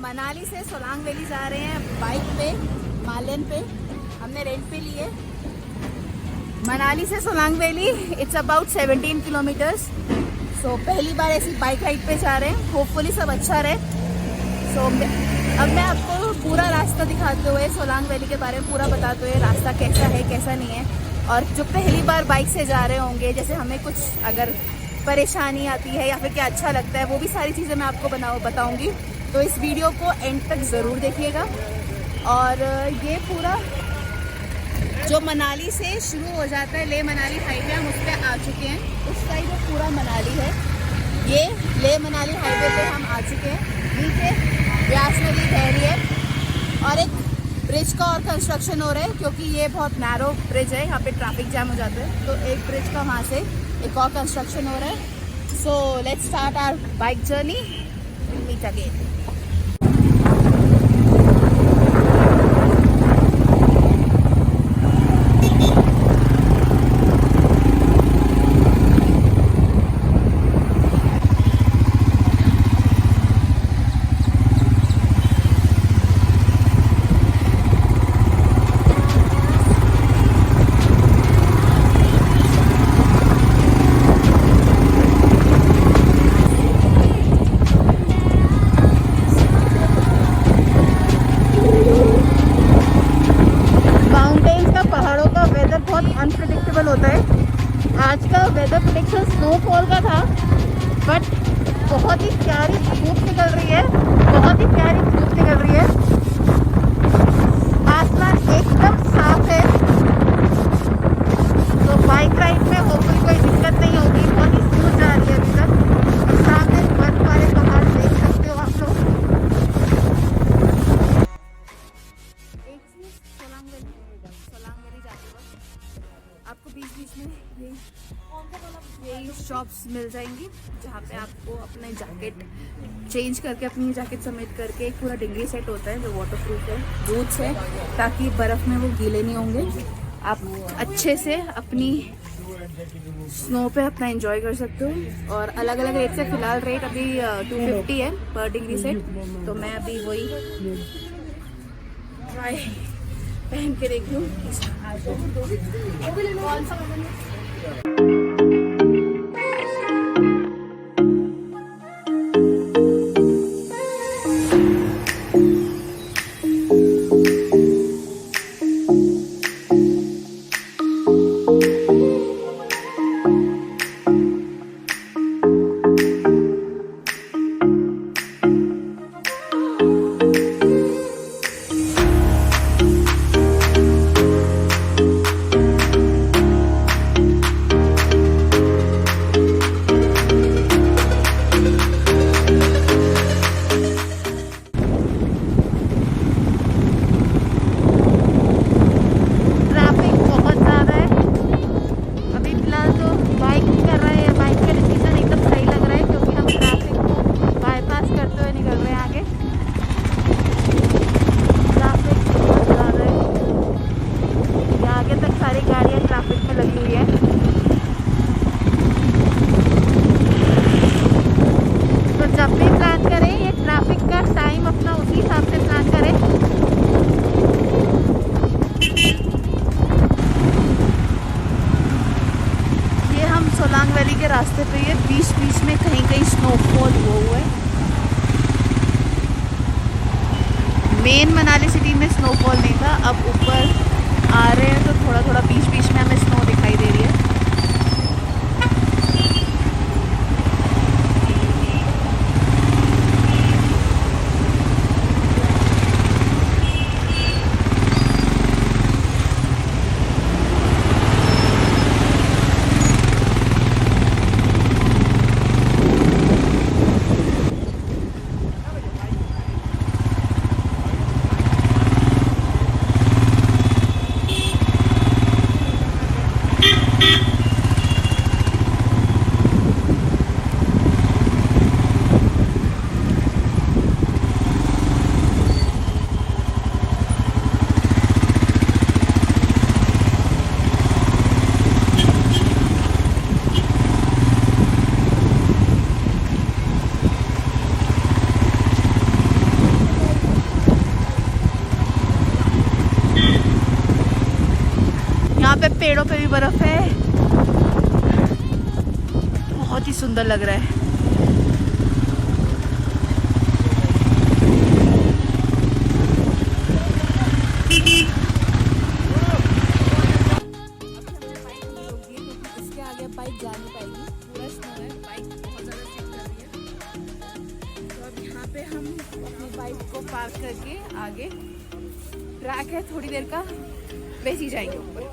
मनाली से सोलांग वैली जा रहे हैं बाइक पे, मालियन पे। हमने रेंट पे लिए। मनाली से Solang valley it's about 17 kilometres. So पहली बार ऐसी बाइक राइड पे जा रहे हैं। होपफुली सब अच्छा रहे। सो अब मैं आपको पूरा रास्ता दिखाते हुए सोलांग वैली के बारे में पूरा बताते हुए रास्ता कैसा है कैसा नहीं है, और जो पहली बार बाइक से जा रहे होंगे, जैसे हमें कुछ अगर परेशानी आती है या फिर क्या अच्छा लगता है, वो भी सारी चीज़ें मैं आपको बताऊंगी। तो इस वीडियो को एंड तक ज़रूर देखिएगा। और ये पूरा जो मनाली से शुरू हो जाता है, ले मनाली हाईवे, हम उस पर आ चुके हैं। उस साइड में पूरा मनाली है। ये ले मनाली हाईवे पे हम आ चुके हैं। नीचे व्यास नदी बह रही है और एक ब्रिज का और कंस्ट्रक्शन हो रहा है, क्योंकि ये बहुत नैरो ब्रिज है, यहाँ पे ट्रैफिक जैम हो जाता है। तो एक ब्रिज का वहाँ से एक और कंस्ट्रक्शन हो रहा है। So let's start our bike journey. Meet again. Unpredictable होता है। आज का वेदर प्रेडिक्शन स्नोफॉल का था, बट बहुत ही प्यारी धूप निकल रही है। बहुत ही प्यारी धूप निकल रही है। आसमान एकदम साफ है। तो बाइक राइड में कोई दिक्कत नहीं होगी। बहुत ही स्मूथ जा रही है अभी तक। सामने बर्फ वाले पहाड़ देख सकते हो आप लोग। एक चीज सोलांग वैली जाते वक्त आपको बीच में यही शॉप्स मिल जाएंगी, जहाँ पे आपको अपने जैकेट चेंज करके, अपनी जैकेट समेट करके एक पूरा डिंगरी सेट होता है जो वाटर प्रूफ है, बूट्स है, ताकि बर्फ़ में वो गीले नहीं होंगे। आप अच्छे से अपनी स्नो पे अपना एंजॉय कर सकते हो। और अलग अलग रेट से, फ़िलहाल रेट अभी 250 है पर डिंगरी सेट। तो मैं अभी वही ट्राई पहन के देख लूँ। सोलांग वैली के रास्ते पे ये बीच में कहीं स्नोफॉल हुआ है। मेन मनाली सिटी में स्नोफॉल नहीं था। अब ऊपर आ रहे हैं तो थोड़ा बीच में हमें स्नो दिखाई दे रही है। पे पेड़ों पे भी बर्फ है, बहुत ही सुंदर लग रहा है। इसके आगे बाइक जा नहीं पाएगी, पूरा स्नो है, बाइक बहुत ज़्यादा स्लिप कर रही है। तो अब यहाँ पे हम अपनी बाइक को पार्क करके आगे ट्रैक है थोड़ी देर का, वैसे ही जाएंगे ऊपर।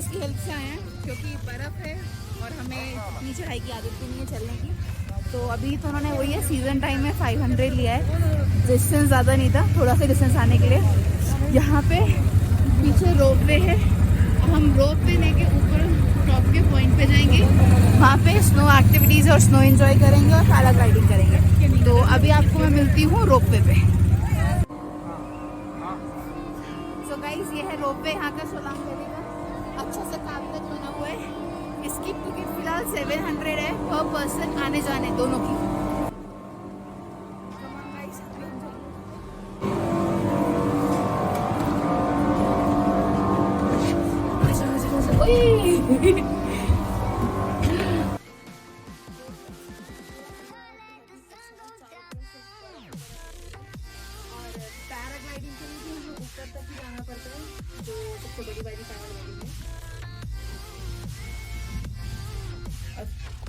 की हेल्प से आए हैं क्योंकि बर्फ़ है और हमें इतनी चढ़ाई की आदत भी नहीं है चलने की। तो अभी तो उन्होंने वही है सीज़न टाइम में 500 लिया है, डिस्टेंस ज़्यादा नहीं था, थोड़ा सा डिस्टेंस आने के लिए। यहाँ पे पीछे रोप वे है, हम रोप वे लेके ऊपर टॉप के पॉइंट पे जाएंगे, वहाँ पे स्नो एक्टिविटीज़ और स्नो एंजॉय करेंगे और पैराग्लाइडिंग करेंगे। तो अभी आपको मैं मिलती हूँ रोप वे पे। सो गाइस, ये है रोप वे यहाँ का सोलांग वैली का, अच्छा से कागज बना हुआ है। इसकी टिकट फिलहाल 700 है पर पर्सन, आने जाने दोनों की। पैराग्लाइडिंग के लिए भी हमें ऊपर तक ही जाना पड़ता है, जो सबसे बड़ी वाली पैराग्लाइडिंग है।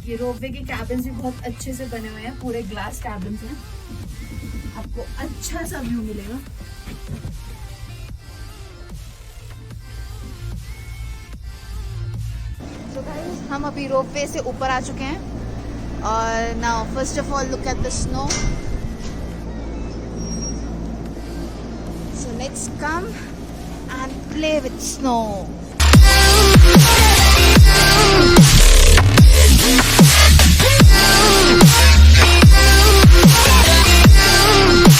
ये रोपवे के कैबिन्स भी बहुत अच्छे से बने हुए हैं, पूरे ग्लास कैबिन्स हैं, आपको अच्छा सा व्यू मिलेगा। तो गाइस, हम अभी रोपवे से ऊपर आ चुके हैं और now first of all look at the snow. So let's come and play with snow.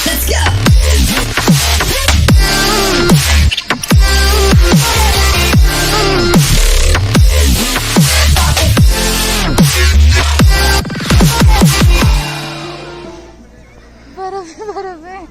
Let's go. बर्फ है।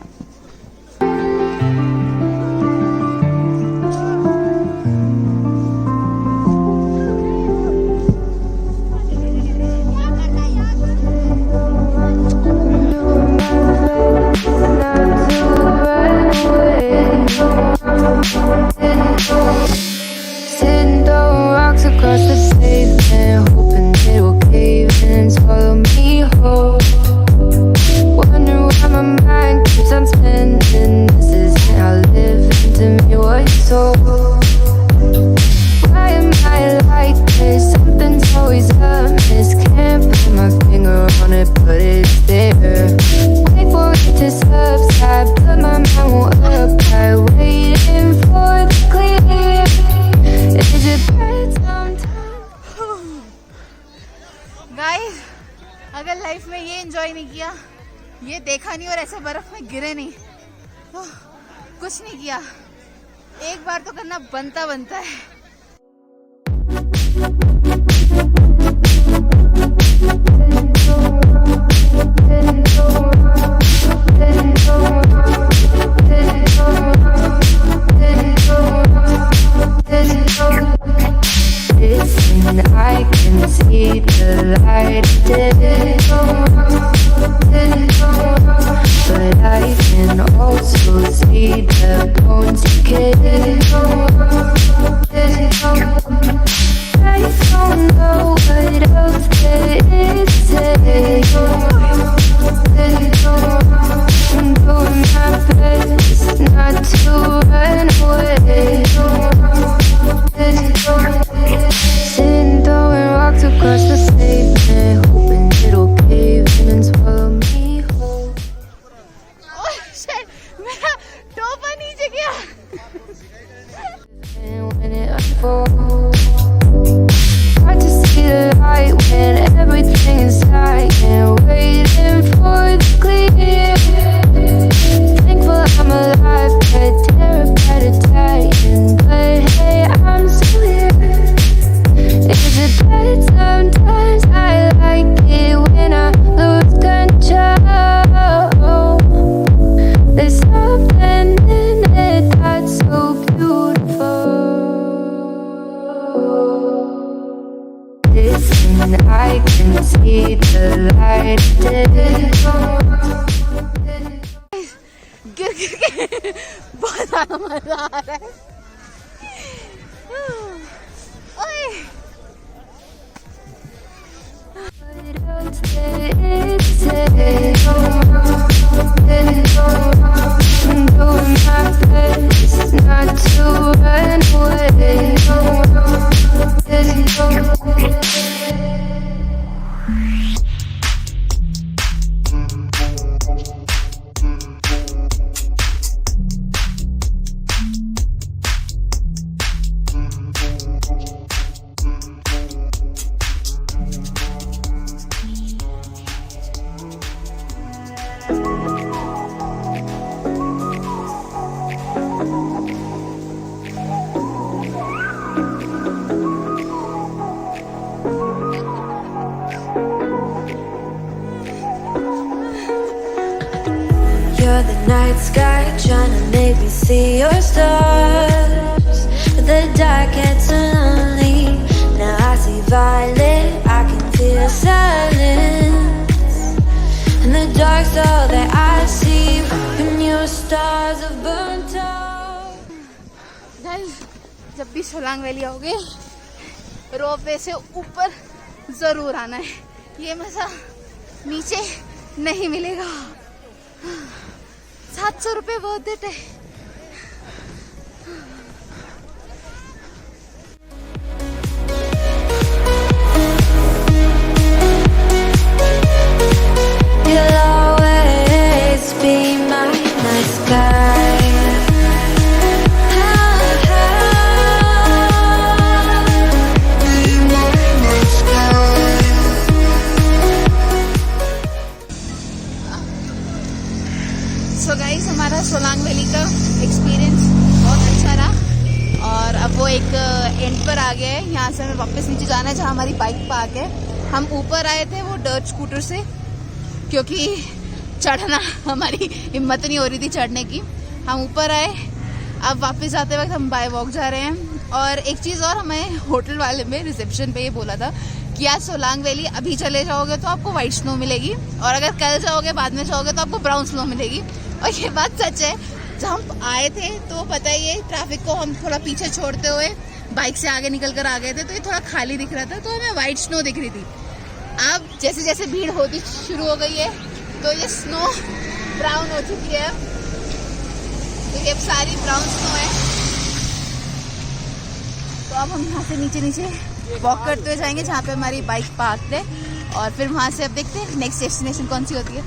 गाइस, अगर लाइफ में ये एंजॉय नहीं किया, ये देखा नहीं और ऐसे बर्फ में गिरे नहीं, तो कुछ नहीं किया। एक बार तो करना बनता है। I can see the light, but I can also see the bones decay. I don't know what else there is to say. I'm doing my best not to run away. Sitting throwing rocks when it unfolds. Hard to see the light when everything is dark and waiting for the clear. Thankful I'm alive, but terrified of dying. But hey, I'm still here. Is it bad sometimes? I like it when I lose control. There's something in it that's so beautiful. Listen, I can see the light. गिर गिर के बहुत ज्यादा मजा आ रहा है। ओए Not to run away. You're the night sky trying to make me see your stars, but the dark gets so lonely. Now I see violet, I can feel silence, and the dark's all that I see when your stars are burnt out. Guys, जब भी Solang valley आओगे ropeway से ऊपर जरूर आना है। ये मजा नीचे नहीं मिलेगा। 700 रुपये बहुत देते हैं। You'll always be my night sky. So guys, हमारा सोलांग वैली का एक्सपीरियंस बहुत अच्छा रहा और अब वो एक एंड पर आ गया है। यहाँ से हमें वापस नीचे जाना है जहाँ हमारी बाइक पार्क है। हम ऊपर आए थे वो डर्ट स्कूटर से क्योंकि चढ़ना हमारी हिम्मत नहीं हो रही थी चढ़ने की। हम ऊपर आए, अब वापस आते वक्त हम बाय वॉक जा रहे हैं। और एक चीज़ और, हमें होटल वाले में रिसेप्शन पे ये बोला था कि आज सोलांग वैली अभी चले जाओगे तो आपको वाइट स्नो मिलेगी और अगर कल जाओगे बाद में जाओगे तो आपको ब्राउन स्नो मिलेगी। और ये बात सच है। जब हम आए थे तो पता ही है ट्रैफिक को हम थोड़ा पीछे छोड़ते हुए बाइक से आगे निकल कर आ गए थे तो ये थोड़ा खाली दिख रहा था तो हमें वाइट स्नो दिख रही थी। अब जैसे जैसे भीड़ होती शुरू हो गई है तो ये स्नो ब्राउन हो चुकी है। तो ये सारी ब्राउन स्नो है। तो अब हम यहाँ से नीचे नीचे वॉक करते हुए जाएंगे जहाँ पे हमारी बाइक पार्क है और फिर वहाँ से अब देखते हैं नेक्स्ट डेस्टिनेशन कौन सी होती है।